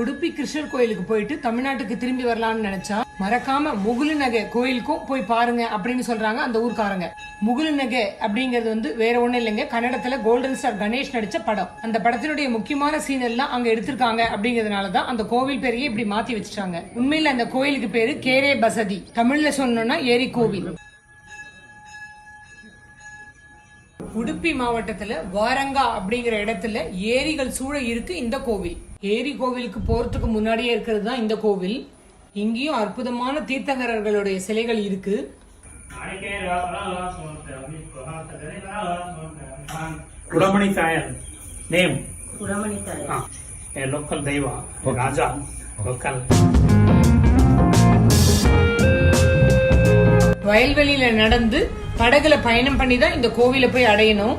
உடுப்பி கிருஷ்ணர் கோயிலுக்கு போயிட்டு தமிழ்நாட்டுக்கு திரும்பி வரலாம்னு நினைச்சா மறக்காம முகுலு நகை கோயிலுக்கும் போய் பாருங்க அப்படின்னு சொல்றாங்க அந்த ஊர்க்காரங்க. முகுலு நகை அப்படிங்கறது வேற ஒண்ணு இல்லைங்க, கன்னடத்துல கோல்டன் ஸ்டார் கணேஷ் நடிச்ச படம். அந்த படத்தினுடைய முக்கியமான சீன் எல்லாம் அங்க எடுத்திருக்காங்க அப்படிங்கறதுனாலதான் அந்த கோவில் பேரையே இப்படி மாத்தி வச்சுட்டாங்க. உண்மையில அந்த கோயிலுக்கு பேரு கேரே பசதி, தமிழ்ல சொன்னோம்னா ஏரி கோவில். உடுப்பி மாவட்டத்துல வாரங்கா அப்படிங்கிற இடத்துல ஏரிகள் சூழ இருக்கு இந்த கோவில். ஏரி கோவிலுக்கு போறதுக்கு முன்னாடியே இருக்கிறது தான் இந்த கோவில். இங்கேயும் அற்புதமான தீர்த்தங்கரர்களுடைய சிலைகள் இருக்கு. குடமணி தாயர் நேம் லோக்கல் தெய்வா ராஜா லோக்கல். வயல்வெளியில நடந்து படகுல பயணம் பண்ணி தான் இந்த கோவில போய் அடையணும்.